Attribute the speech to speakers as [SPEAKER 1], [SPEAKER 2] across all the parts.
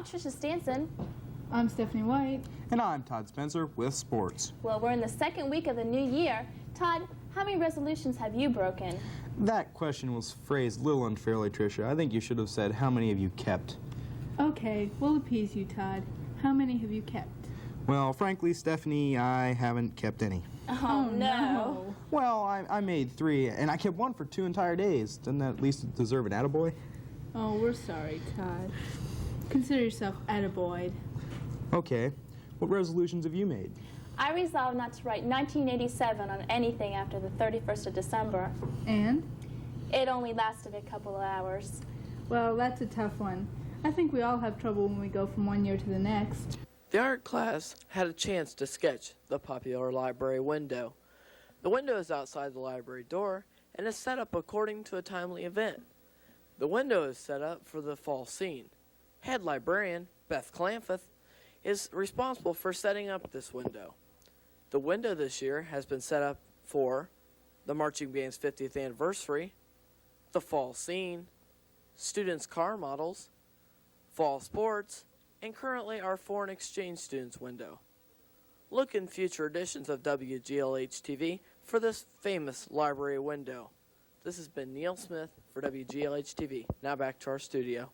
[SPEAKER 1] I'm Trisha Stansen.
[SPEAKER 2] I'm Stephanie White.
[SPEAKER 3] And I'm Todd Spencer with sports.
[SPEAKER 1] Well, we're in the second week of the new year. Todd, how many resolutions have you broken?
[SPEAKER 3] That question was phrased a little unfairly, Trisha. I think you should have said, how many have you kept?
[SPEAKER 2] Okay, we'll appease you, Todd. How many have you kept?
[SPEAKER 3] Well, frankly, Stephanie, I haven't kept any.
[SPEAKER 1] Oh, no.
[SPEAKER 3] Well, I made 3, and I kept 1 for 2 entire days. Doesn't that at least deserve an attaboy?
[SPEAKER 2] Oh, we're sorry, Todd. Consider yourself attaboyed.
[SPEAKER 3] Okay. What resolutions have you made?
[SPEAKER 1] I resolved not to write 1987 on anything after the 31st of December.
[SPEAKER 2] And?
[SPEAKER 1] It only lasted a couple of hours.
[SPEAKER 2] Well, that's a tough one. I think we all have trouble when we go from one year to the next.
[SPEAKER 4] The art class had a chance to sketch the popular library window. The window is outside the library door and is set up according to a timely event. The window is set up for the fall scene. Head librarian, Beth Clanth, is responsible for setting up this window. The window this year has been set up for the marching band's 50th anniversary, the fall scene, students' car models, fall sports, and currently our foreign exchange students window. Look in future editions of WGLH TV for this famous library window. This has been Neil Smith for WGLH TV. Now back to our studio.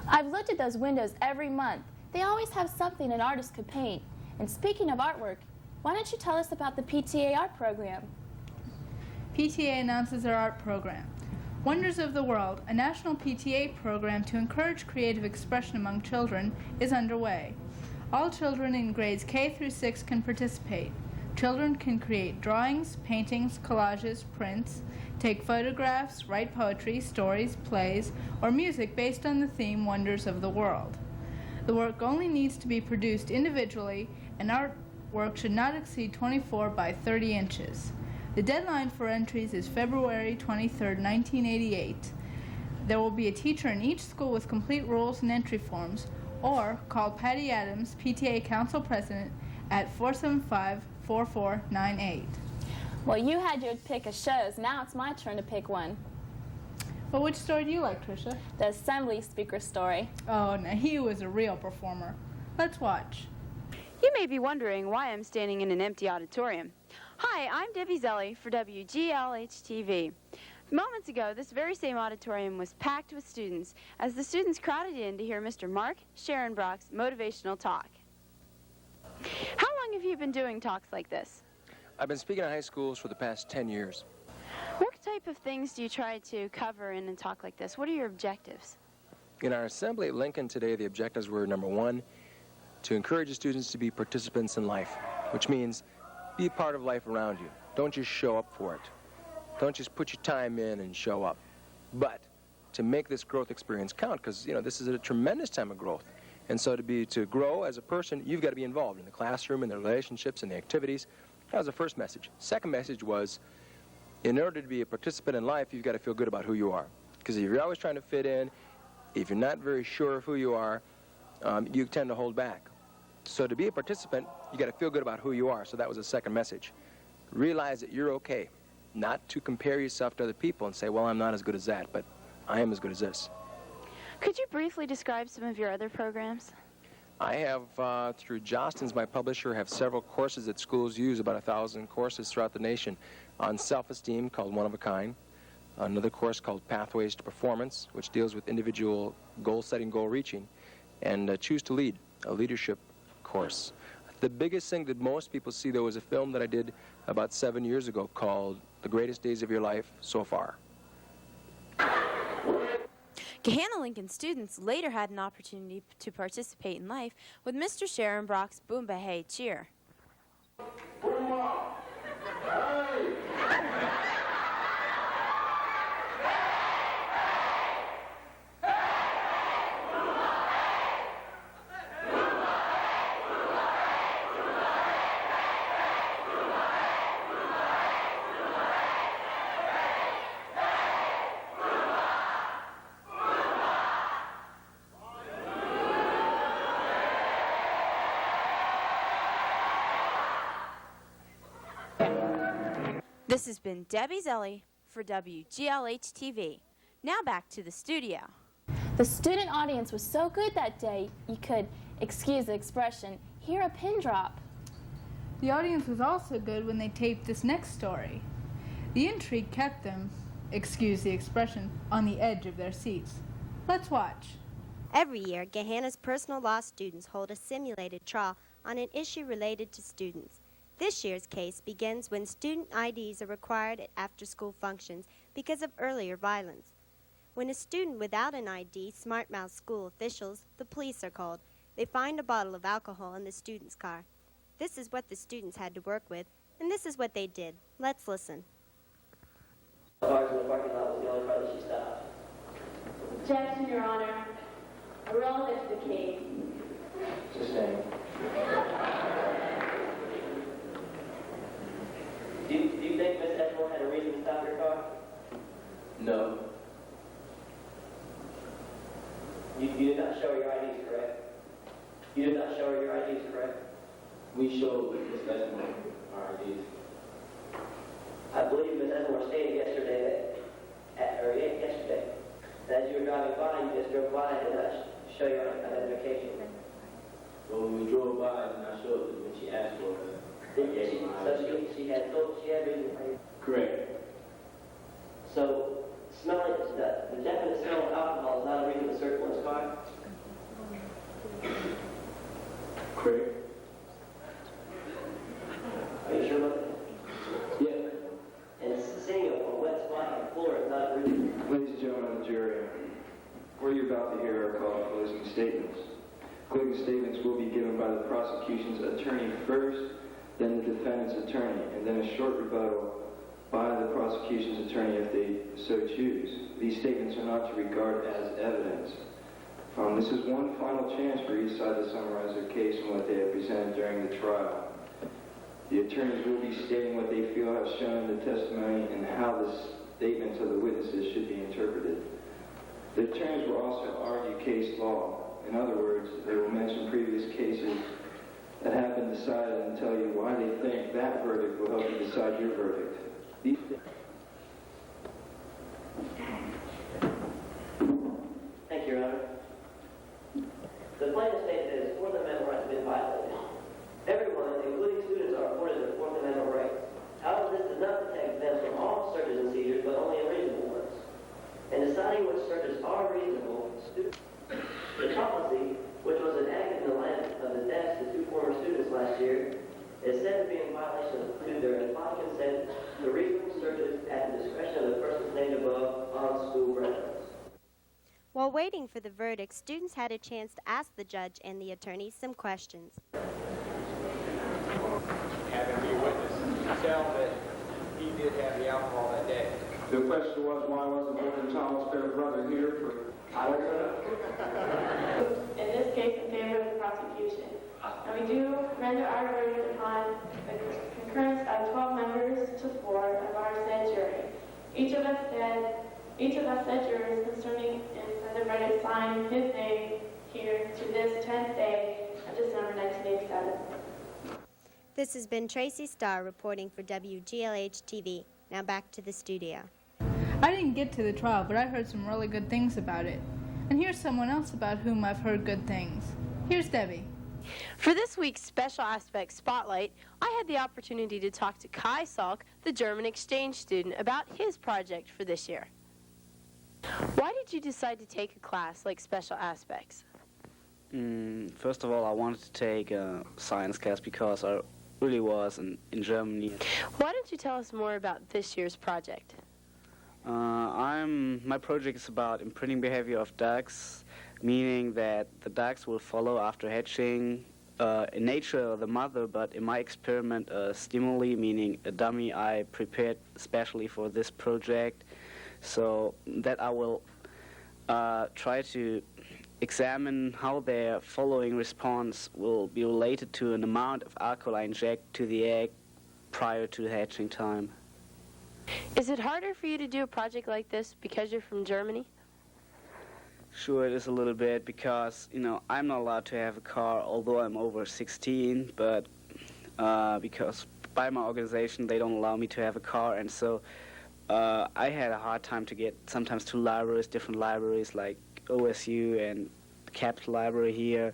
[SPEAKER 1] I've looked at those windows every month. They always have something an artist could paint. And speaking of artwork, why don't you tell us about the PTA art program?
[SPEAKER 2] PTA announces their art program. Wonders of the World, a national PTA program to encourage creative expression among children, is underway. All children in grades K through 6 can participate. Children can create drawings, paintings, collages, prints, take photographs, write poetry, stories, plays, or music based on the theme Wonders of the World. The work only needs to be produced individually, and artwork should not exceed 24 by 30 inches. The deadline for entries is February 23, 1988. There will be a teacher in each school with complete rules and entry forms, or call Patty Adams, PTA Council President, at 475-4498.
[SPEAKER 1] Well, you had your pick of shows. Now it's my turn to pick one.
[SPEAKER 2] Well, which story do you like, Trisha?
[SPEAKER 1] The Assembly Speaker story.
[SPEAKER 2] Oh, no, he was a real performer. Let's watch.
[SPEAKER 5] You may be wondering why I'm standing in an empty auditorium. Hi, I'm Debbie Zelli for WGLH TV. Moments ago, this very same auditorium was packed with students as the students crowded in to hear Mr. Mark Scharenbrock's motivational talk. How long have you been doing talks like this?
[SPEAKER 6] I've been speaking at high schools for the past 10 years.
[SPEAKER 5] What type of things do you try to cover in a talk like this? What are your objectives?
[SPEAKER 6] In our assembly at Lincoln today, the objectives were, number 1, to encourage the students to be participants in life, which means be a part of life around you. Don't just show up for it. Don't just put your time in and show up. But to make this growth experience count, because, this is a tremendous time of growth. And so to grow as a person, you've got to be involved in the classroom, in the relationships, and the activities. That was the first message. Second message was, in order to be a participant in life, you've got to feel good about who you are. Because if you're always trying to fit in, if you're not very sure of who you are, you tend to hold back. So to be a participant, you got to feel good about who you are. So that was the second message. Realize that you're okay. Not to compare yourself to other people and say, well, I'm not as good as that, but I am as good as this.
[SPEAKER 5] Could you briefly describe some of your other programs?
[SPEAKER 6] I have, through Jostens, my publisher, have several courses that schools use, about 1,000 courses throughout the nation, on self-esteem, called One of a Kind. Another course called Pathways to Performance, which deals with individual goal-setting, goal-reaching, and Choose to Lead, a leadership course. The biggest thing that most people see, though, is a film that I did about 7 years ago called The Greatest Days of Your Life So Far.
[SPEAKER 5] Gahanna Lincoln students later had an opportunity to participate in life with Mr. Scharenbrock's Boomba Hey cheer. This has been Debbie Zelli for WGLH TV. Now back to the studio.
[SPEAKER 1] The student audience was so good that day, you could, excuse the expression, hear a pin drop.
[SPEAKER 2] The audience was also good when they taped this next story. The intrigue kept them, excuse the expression, on the edge of their seats. Let's watch.
[SPEAKER 7] Every year, Gahanna's personal law students hold a simulated trial on an issue related to students. This year's case begins when student IDs are required at after-school functions because of earlier violence. When a student without an ID smart-mouths school officials, the police are called. They find a bottle of alcohol in the student's car. This is what the students had to work with, and this is what they did. Let's listen.
[SPEAKER 8] Cars in the parking lot was the only car that she stopped.
[SPEAKER 1] Objection, Your Honor. Irrelevant to the case.
[SPEAKER 6] Sustained.
[SPEAKER 8] Do you think Miss Edmore had a reason to stop your car?
[SPEAKER 6] No.
[SPEAKER 8] You did not show her your IDs, correct? You did not show her your IDs, correct?
[SPEAKER 6] We showed Miss Edmore our IDs.
[SPEAKER 8] I believe Miss Edmore stated yesterday that as you were driving by, you just drove by and did not show your identification.
[SPEAKER 6] Well, when we drove by, I showed her when she asked for it.
[SPEAKER 8] So she had reason for you.
[SPEAKER 6] Correct.
[SPEAKER 8] So the definite smell of alcohol is not a reason to search one's car?
[SPEAKER 6] Correct.
[SPEAKER 8] Are you sure about that?
[SPEAKER 6] Yeah.
[SPEAKER 8] And sitting on a wet spot on the floor is not a reason.
[SPEAKER 9] Ladies and gentlemen of the jury, what you're about to hear are called closing statements. Closing statements will be given by the prosecution's attorney first, then the defendant's attorney, and then a short rebuttal by the prosecution's attorney if they so choose. These statements are not to regard as evidence. This is one final chance for each side to summarize their case and what they have presented during the trial. The attorneys will be stating what they feel have shown in the testimony and how the statements of the witnesses should be interpreted. The attorneys will also argue case law. In other words, they will mention previous cases that have been decided and tell you why they think that verdict will help you decide your verdict.
[SPEAKER 8] Thank you, Your Honor. The plaintiff stated that his Fourth Amendment rights have been violated. Everyone, including students, are afforded their Fourth Amendment rights. However, this does not protect them from all searches and seizures, but only unreasonable ones. In deciding which searches are reasonable, the policy, which was enacted in the light of the deaths of two former students last year, is said to be in violation of their implied consent to reasonable searches at the discretion of the persons named above on school grounds.
[SPEAKER 7] While waiting for the verdict, students had a chance to ask the judge and the attorney some questions.
[SPEAKER 10] Having the witness tell that he did have the alcohol that day.
[SPEAKER 9] The question was, why wasn't William Thomas' fair brother here for...
[SPEAKER 8] I don't know.
[SPEAKER 1] In this case, in favor of the prosecution. And we do render our verdict upon the concurrence of 12 members to 4 of our said jury. Each of us said jurors concerning the verdict signed his name here to this 10th day of December 1987.
[SPEAKER 7] This has been Tracy Star reporting for WGLH TV. Now back to the studio.
[SPEAKER 2] I didn't get to the trial, but I heard some really good things about it. And here's someone else about whom I've heard good things. Here's Debbie.
[SPEAKER 5] For this week's Special Aspects Spotlight, I had the opportunity to talk to Kai Sulk, the German exchange student, about his project for this year. Why did you decide to take a class like Special Aspects?
[SPEAKER 11] First of all, I wanted to take a science class because I really was in Germany.
[SPEAKER 5] Why don't you tell us more about this year's project?
[SPEAKER 11] My project is about imprinting behavior of ducks, meaning that the ducks will follow after hatching. In nature, the mother, but in my experiment, a stimuli, meaning a dummy I prepared especially for this project, so that I will try to examine how their following response will be related to an amount of alcohol I inject to the egg prior to hatching time.
[SPEAKER 5] Is it harder for you to do a project like this because you're from Germany?
[SPEAKER 11] Sure, it is a little bit because, I'm not allowed to have a car, although I'm over 16, but because by my organization they don't allow me to have a car, and so I had a hard time to get sometimes to libraries, different libraries like OSU and CAP library here,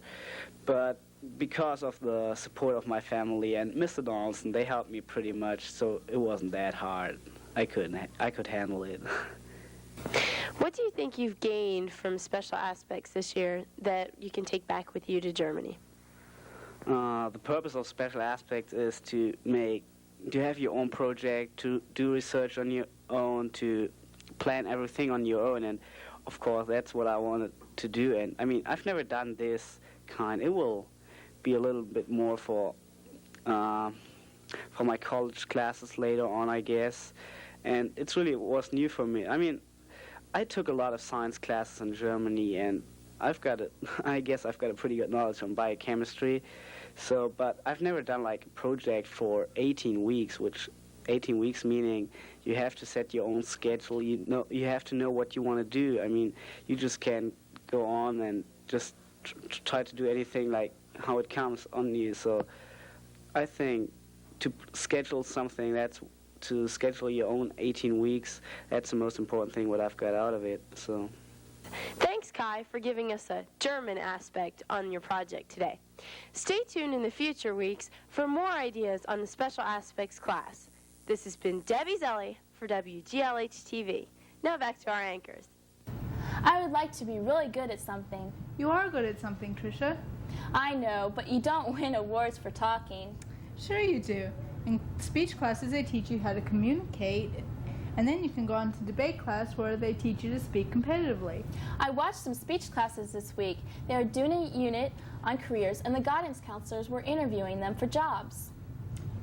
[SPEAKER 11] but because of the support of my family and Mr. Donaldson, they helped me pretty much, so it wasn't that hard. I could handle it.
[SPEAKER 5] What do you think you've gained from special aspects this year that you can take back with you to Germany?
[SPEAKER 11] The purpose of special aspects is to have your own project, to do research on your own, to plan everything on your own, and of course that's what I wanted to do. And I mean, I've never done this kind. It will be a little bit more for my college classes later on, I guess, and it really was new for me. I mean, I took a lot of science classes in Germany, and I guess I've got a pretty good knowledge on biochemistry. So, but I've never done like a project for 18 weeks, which 18 weeks meaning you have to set your own schedule. You have to know what you want to do. I mean, you just can't go on and just try to do anything like how it comes on you. So, I think to schedule something, to schedule your own 18 weeks, that's the most important thing what I've got out of it. So.
[SPEAKER 5] Thanks, Kai, for giving us a German aspect on your project today. Stay tuned in the future weeks for more ideas on the special aspects class. This has been Debbie Zelli for WGLH TV. Now back to our anchors.
[SPEAKER 12] I would like to be really good at something.
[SPEAKER 2] You are good at something, Trisha.
[SPEAKER 12] I know, but you don't win awards for talking.
[SPEAKER 2] Sure you do. In speech classes, they teach you how to communicate, and then you can go on to debate class where they teach you to speak competitively.
[SPEAKER 12] I watched some speech classes this week. They were doing a unit on careers, and the guidance counselors were interviewing them for jobs.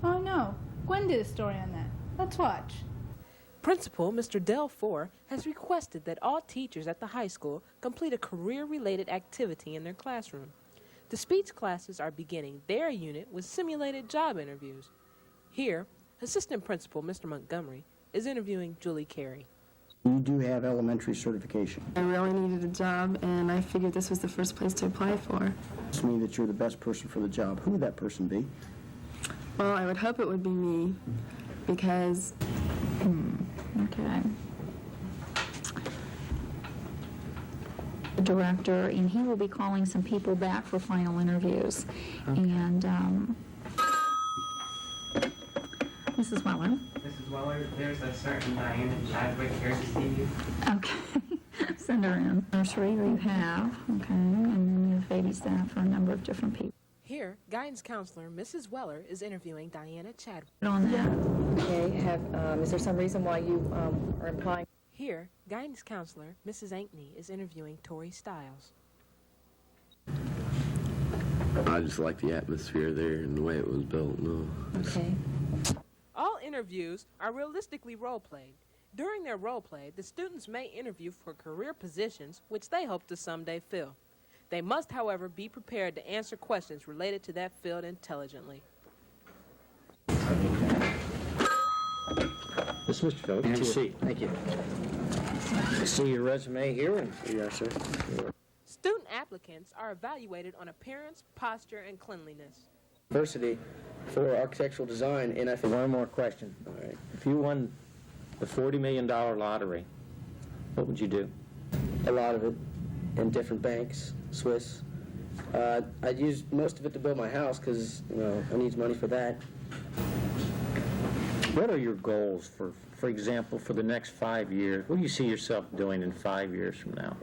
[SPEAKER 2] Oh no, Gwen did a story on that. Let's watch.
[SPEAKER 13] Principal Mr. Del Fore has requested that all teachers at the high school complete a career-related activity in their classroom. The speech classes are beginning their unit with simulated job interviews. Here, Assistant Principal Mr. Montgomery is interviewing Julie Carey.
[SPEAKER 14] You do have elementary certification.
[SPEAKER 15] I really needed a job, and I figured this was the first place to apply for.
[SPEAKER 14] This means that you're the best person for the job. Who would that person be?
[SPEAKER 15] Well, I would hope it would be me, because...
[SPEAKER 16] Okay. The director, and he will be calling some people back for final interviews. Okay. And Mrs. Weller.
[SPEAKER 17] Mrs. Weller, there's a certain Diana Chadwick here to see you.
[SPEAKER 16] Okay. Send her in. Nursery you have, okay, and then you have baby staff for a number of different people.
[SPEAKER 13] Here, guidance counselor Mrs. Weller is interviewing Diana Chadwick.
[SPEAKER 16] On that.
[SPEAKER 18] Okay, is there some reason why you are implying?
[SPEAKER 13] Here, guidance counselor Mrs. Ankney is interviewing Tori Stiles.
[SPEAKER 19] I just like the atmosphere there and the way it was built. No.
[SPEAKER 18] Okay.
[SPEAKER 13] All interviews are realistically role-played. During their role-play, the students may interview for career positions which they hope to someday fill. They must, however, be prepared to answer questions related to that field intelligently.
[SPEAKER 20] This is Mr. Phillips. Have a seat. Thank you. I see your resume here. Yes, sir.
[SPEAKER 13] Student applicants are evaluated on appearance, posture, and cleanliness.
[SPEAKER 21] University for architectural design, and I think...
[SPEAKER 20] One more question. All right. If you won the $40 million lottery, what would you do?
[SPEAKER 21] A lot of it in different banks, Swiss. I'd use most of it to build my house because, you know, I need money for that.
[SPEAKER 20] What are your goals for example, for the next 5 years? What do you see yourself doing in 5 years from now?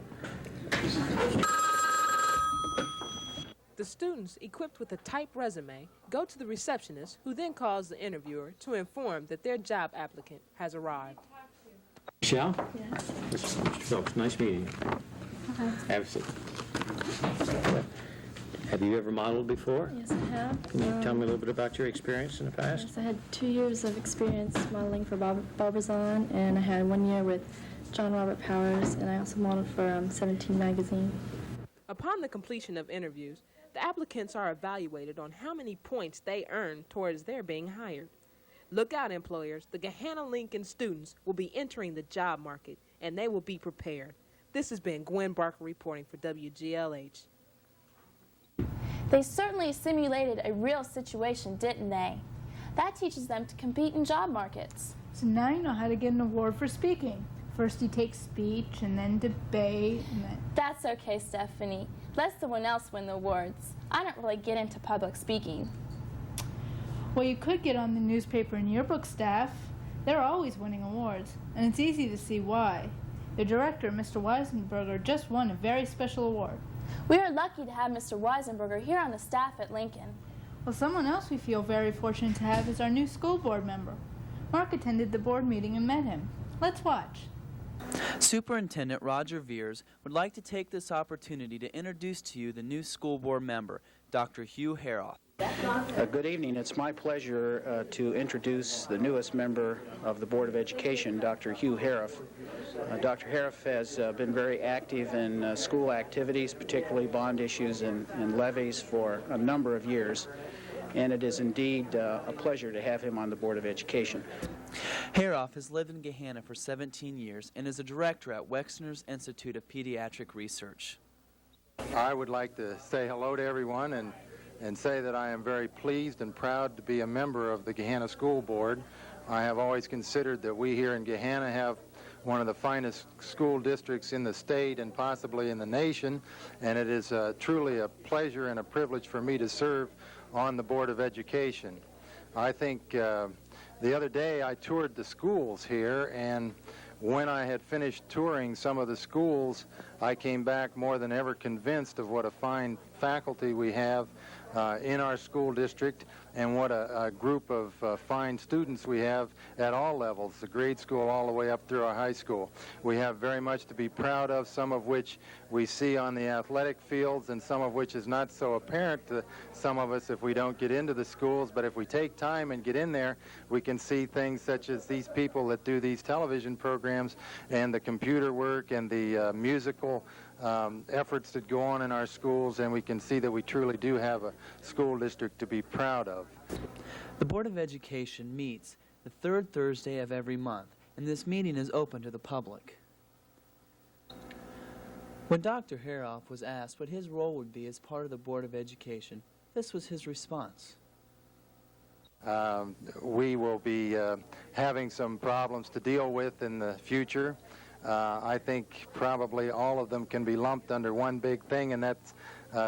[SPEAKER 13] The students, equipped with a typed resume, go to the receptionist, who then calls the interviewer to inform that their job applicant has arrived.
[SPEAKER 20] Michelle?
[SPEAKER 16] Yes.
[SPEAKER 20] Mr. Phillips, nice meeting you.
[SPEAKER 16] Okay.
[SPEAKER 20] Have a seat. Have you ever modeled before?
[SPEAKER 22] Yes, I have.
[SPEAKER 20] Can you tell me a little bit about your experience in the past?
[SPEAKER 22] Yes, I had 2 years of experience modeling for Barbizon, and I had 1 year with John Robert Powers, and I also modeled for 17 magazine.
[SPEAKER 13] Upon the completion of interviews, the applicants are evaluated on how many points they earn towards their being hired. Look out, employers. The Gahanna-Lincoln students will be entering the job market, and they will be prepared. This has been Gwen Barker reporting for WGLH.
[SPEAKER 12] They certainly simulated a real situation, didn't they? That teaches them to compete in job markets.
[SPEAKER 2] So now you know how to get an award for speaking. First you take speech, and then debate, and then...
[SPEAKER 12] That's okay, Stephanie. Let someone else win the awards. I don't really get into public speaking.
[SPEAKER 2] Well, you could get on the newspaper and yearbook staff. They're always winning awards, and it's easy to see why. The director, Mr. Weisenberger, just won a very special award.
[SPEAKER 12] We are lucky to have Mr. Weisenberger here on the staff at Lincoln.
[SPEAKER 2] Well, someone else we feel very fortunate to have is our new school board member. Mark attended the board meeting and met him. Let's watch.
[SPEAKER 3] Superintendent Roger Beers would like to take this opportunity to introduce to you the new school board member, Dr. Hugh Haroff.
[SPEAKER 4] Good evening. It's my pleasure to introduce the newest member of the Board of Education, Dr. Hugh Haroff. Dr. Haroff has been very active in school activities, particularly bond issues and levies, for a number of years, and it is indeed a pleasure to have him on the Board of Education.
[SPEAKER 3] Haroff has lived in Gahanna for 17 years and is a director at Wexner's Institute of Pediatric Research.
[SPEAKER 23] I would like to say hello to everyone and say that I am very pleased and proud to be a member of the Gahanna School Board. I have always considered that we here in Gahanna have one of the finest school districts in the state and possibly in the nation, and it is truly a pleasure and a privilege for me to serve on the Board of Education. I think the other day I toured the schools here, and when I had finished touring some of the schools, I came back more than ever convinced of what a fine faculty we have in our school district, and what a group of fine students we have at all levels, the grade school all the way up through our high school. We have very much to be proud of, some of which we see on the athletic fields and some of which is not so apparent to some of us if we don't get into the schools, but if we take time and get in there, we can see things such as these people that do these television programs and the computer work and the musical efforts that go on in our schools, and we can see that we truly do have a school district to be proud of.
[SPEAKER 3] The Board of Education meets the third Thursday of every month, and this meeting is open to the public. When Dr. Haroff was asked what his role would be as part of the Board of Education, this was his response.
[SPEAKER 23] We will be having some problems to deal with in the future. I think probably all of them can be lumped under one big thing, and that's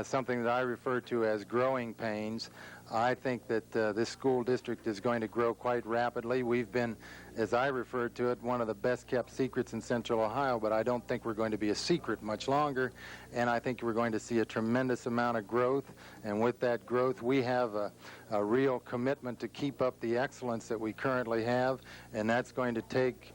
[SPEAKER 23] something that I refer to as growing pains. I think that this school district is going to grow quite rapidly. We've been, as I refer to it, one of the best kept secrets in Central Ohio, but I don't think we're going to be a secret much longer, and I think we're going to see a tremendous amount of growth, and with that growth we have a real commitment to keep up the excellence that we currently have, and that's going to take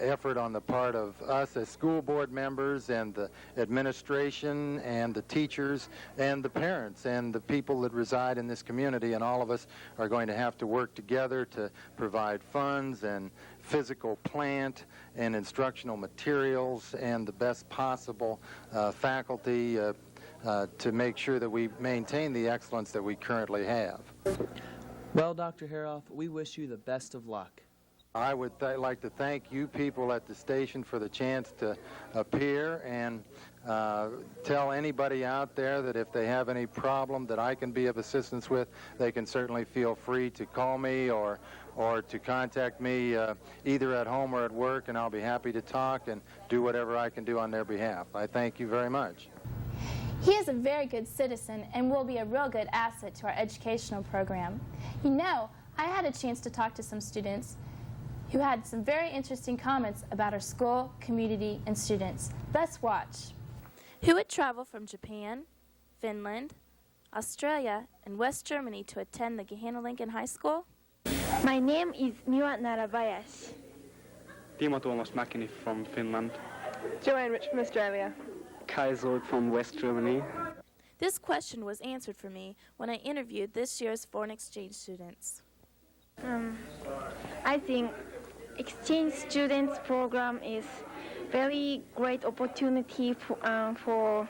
[SPEAKER 23] effort on the part of us as school board members and the administration and the teachers and the parents and the people that reside in this community, and all of us are going to have to work together to provide funds and physical plant and instructional materials and the best possible faculty to make sure that we maintain the excellence that we currently have.
[SPEAKER 3] Well, Dr. Haroff, we wish you the best of luck.
[SPEAKER 23] I would like to thank you people at the station for the chance to appear, and tell anybody out there that if they have any problem that I can be of assistance with, they can certainly feel free to call me or to contact me either at home or at work, and I'll be happy to talk and do whatever I can do on their behalf. I thank you very much.
[SPEAKER 12] He is a very good citizen and will be a real good asset to our educational program. You know, I had a chance to talk to some students who had some very interesting comments about our school, community, and students. Let's watch. Who would travel from Japan, Finland, Australia, and West Germany to attend the Gahanna Lincoln High School?
[SPEAKER 24] My name is Miwa Narabayashi.
[SPEAKER 25] Timo Tuomas Mäkinen from Finland.
[SPEAKER 24] Joanne Rich from Australia.
[SPEAKER 25] Kai Sulk from West Germany.
[SPEAKER 12] This question was answered for me when I interviewed this year's foreign exchange students.
[SPEAKER 24] I think exchange students program is very great opportunity for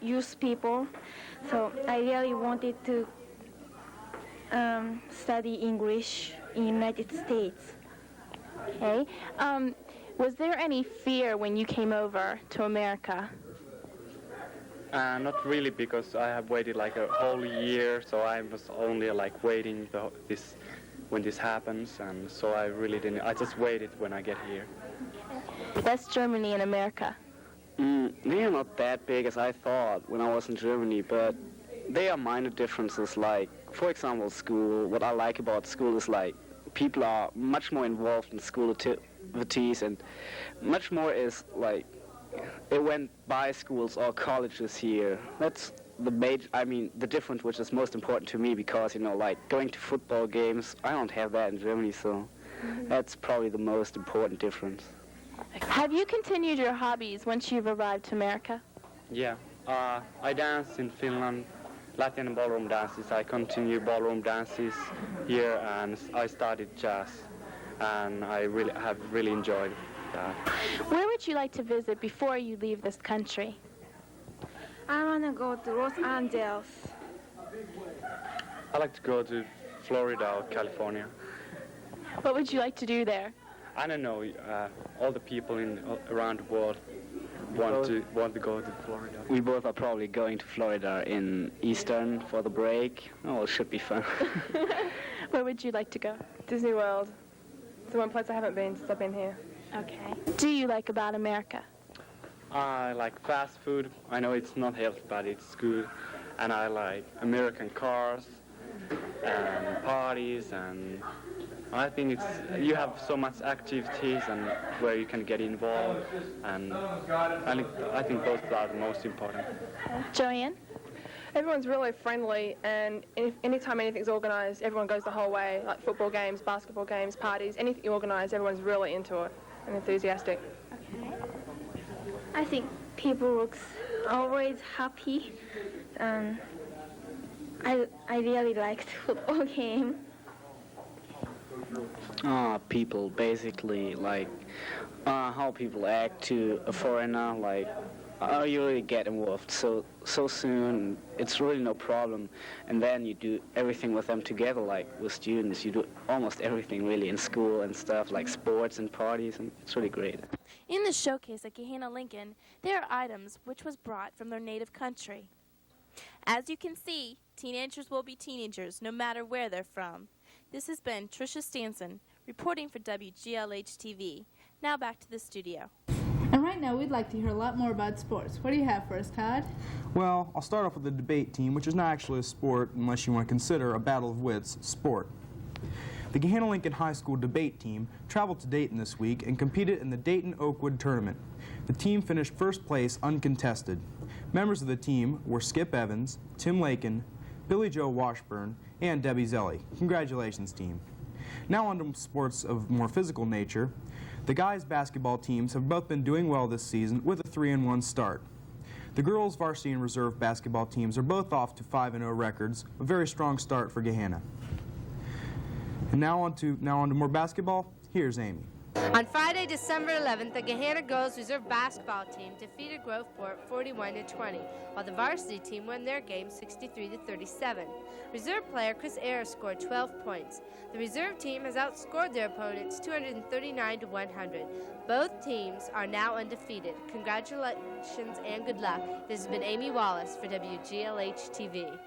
[SPEAKER 24] youth people. So I really wanted to study English in United States.
[SPEAKER 12] Okay. Was there any fear when you came over to America?
[SPEAKER 25] Not really, because I have waited like a whole year, so I was only like waiting this when this happens, and so I really didn't. I just waited when I get here.
[SPEAKER 24] That's Germany and America.
[SPEAKER 11] They are not that big as I thought when I was in Germany, but there are minor differences. Like, for example, school. What I like about school is like people are much more involved in school activities, and much more is like it went by schools or colleges here. That's the major. I mean, the difference, which is most important to me, because like going to football games, I don't have that in Germany, so that's probably the most important difference.
[SPEAKER 24] Have you continued your hobbies once you've arrived to America?
[SPEAKER 25] Yeah, I dance in Finland, Latin and ballroom dances. I continue ballroom dances here, and I studied jazz, and I have really enjoyed that.
[SPEAKER 24] Where would you like to visit before you leave this country?
[SPEAKER 22] I want to go to Los Angeles.
[SPEAKER 25] I like to go to Florida or California.
[SPEAKER 24] What would you like to do there?
[SPEAKER 25] I don't know. All the people around the world want to go to Florida.
[SPEAKER 11] We both are probably going to Florida in Eastern for the break. Oh, it should be fun.
[SPEAKER 24] Where would you like to go?
[SPEAKER 15] Disney World. It's the one place I haven't been since I've been here.
[SPEAKER 24] Okay. Do you like about America?
[SPEAKER 25] I like fast food. I know it's not healthy, but it's good. And I like American cars and parties, and I think you have so much activities and where you can get involved, and I think those are the most important.
[SPEAKER 24] Joanne?
[SPEAKER 15] Everyone's really friendly, and anytime anything's organised, everyone goes the whole way, like football games, basketball games, parties, anything you organise, everyone's really into it and enthusiastic.
[SPEAKER 24] Okay. I think people look always happy. I really like the football game.
[SPEAKER 11] People basically like how people act to a foreigner, like you really get involved so soon. It's really no problem, and then you do everything with them together. Like with students, you do almost everything really in school and stuff, like sports and parties, and it's really great.
[SPEAKER 12] In the showcase at Gahanna-Lincoln, there are items which was brought from their native country. As you can see, teenagers will be teenagers no matter where they're from. This has been Trisha Stansen reporting for WGLH TV. Now back to the studio.
[SPEAKER 2] And right now we'd like to hear a lot more about sports. What do you have for us, Todd?
[SPEAKER 1] Well, I'll start off with the debate team, which is not actually a sport unless you want to consider a battle of wits sport. The Gahanna-Lincoln High School debate team traveled to Dayton this week and competed in the Dayton-Oakwood tournament. The team finished first place uncontested. Members of the team were Skip Evans, Tim Lakin, Billy Joe Washburn, and Debbie Zelli. Congratulations, team. Now on to sports of more physical nature. The guys' basketball teams have both been doing well this season with a 3-1 start. The girls' varsity and reserve basketball teams are both off to 5-0 records, a very strong start for Gahanna. And now on to more basketball. Here's Amy.
[SPEAKER 6] On Friday, December 11th, the Gahanna girls reserve basketball team defeated Groveport 41-20, while the varsity team won their game 63-37. Reserve player Chris Ayers scored 12 points. The reserve team has outscored their opponents 239-100. Both teams are now undefeated. Congratulations and good luck. This has been Amy Wallace for WGLH TV.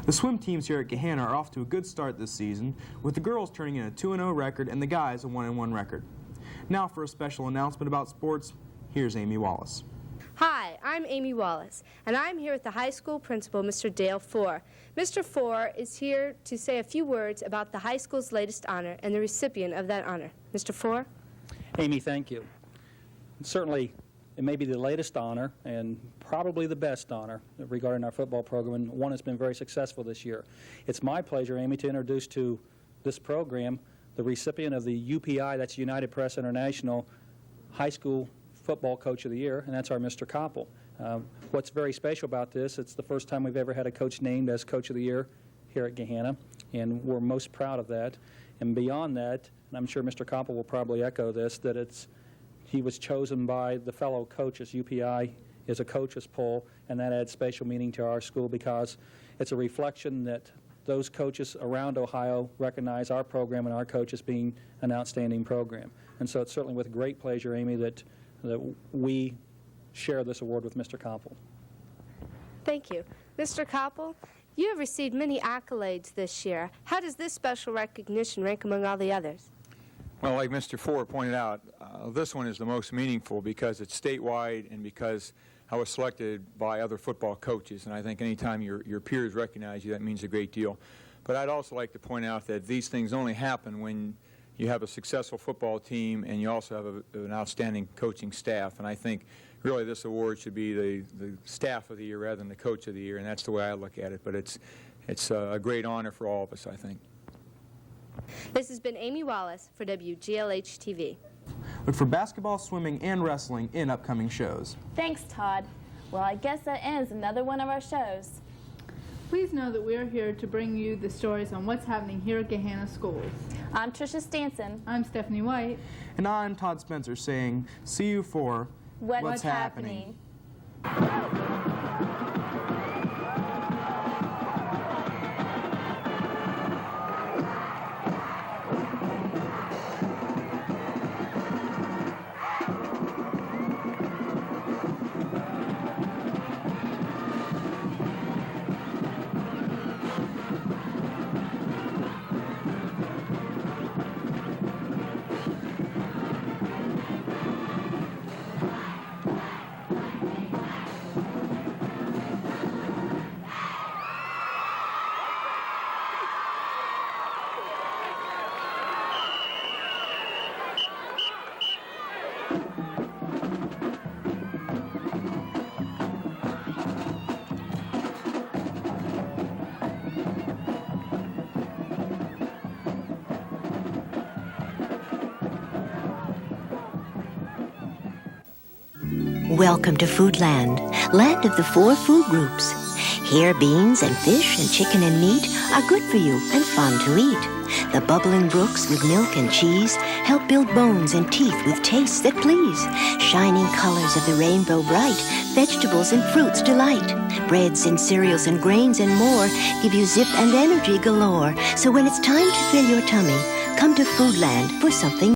[SPEAKER 1] The swim teams here at Gahanna are off to a good start this season, with the girls turning in a 2-0 record and the guys a 1-1 record. Now for a special announcement about sports, here's Amy Wallace.
[SPEAKER 6] Hi, I'm Amy Wallace, and I'm here with the high school principal, Mr. Dale Four. Mr. Four is here to say a few words about the high school's latest honor and the recipient of that honor. Mr. Four?
[SPEAKER 8] Amy, thank you. Certainly, it may be the latest honor and probably the best honor regarding our football program, and one that's been very successful this year. It's my pleasure, Amy, to introduce to this program the recipient of the UPI, that's United Press International, High School Football Coach of the Year, and that's our Mr. Coppell. What's very special about this, it's the first time we've ever had a coach named as Coach of the Year here at Gahanna, and we're most proud of that. And beyond that, and I'm sure Mr. Coppell will probably echo this, that he was chosen by the fellow coaches. UPI is a coaches poll, and that adds special meaning to our school because it's a reflection that those coaches around Ohio recognize our program and our coaches being an outstanding program. And so it's certainly with great pleasure, Amy, that we share this award with Mr. Coppell.
[SPEAKER 6] Thank you. Mr. Coppell, You have received many accolades this year. How does this special recognition rank among all the others?
[SPEAKER 5] Well, like Mr. Ford pointed out, this one is the most meaningful because it's statewide and because I was selected by other football coaches, and I think anytime your peers recognize you, that means a great deal. But I'd also like to point out that these things only happen when you have a successful football team and you also have an outstanding coaching staff, and I think really this award should be the staff of the year rather than the coach of the year, and that's the way I look at it. But it's a great honor for all of us, I think.
[SPEAKER 6] This has been Amy Wallace for WGLH TV.
[SPEAKER 1] Look for basketball, swimming, and wrestling in upcoming shows.
[SPEAKER 12] Thanks, Todd. Well, I guess that ends another one of our shows.
[SPEAKER 2] Please know that we're here to bring you the stories on what's happening here at Gahanna Schools.
[SPEAKER 12] I'm Trisha Stansen.
[SPEAKER 2] I'm Stephanie White.
[SPEAKER 1] And I'm Todd Spencer saying, see you for
[SPEAKER 12] What's Happening.
[SPEAKER 7] Welcome to Foodland, land of the 4 food groups. Here, beans and fish and chicken and meat are good for you and fun to eat. The bubbling brooks with milk and cheese help build bones and teeth with tastes that please. Shining colors of the rainbow bright, vegetables and fruits delight. Breads and cereals and grains and more give you zip and energy galore. So when it's time to fill your tummy, come to Foodland for something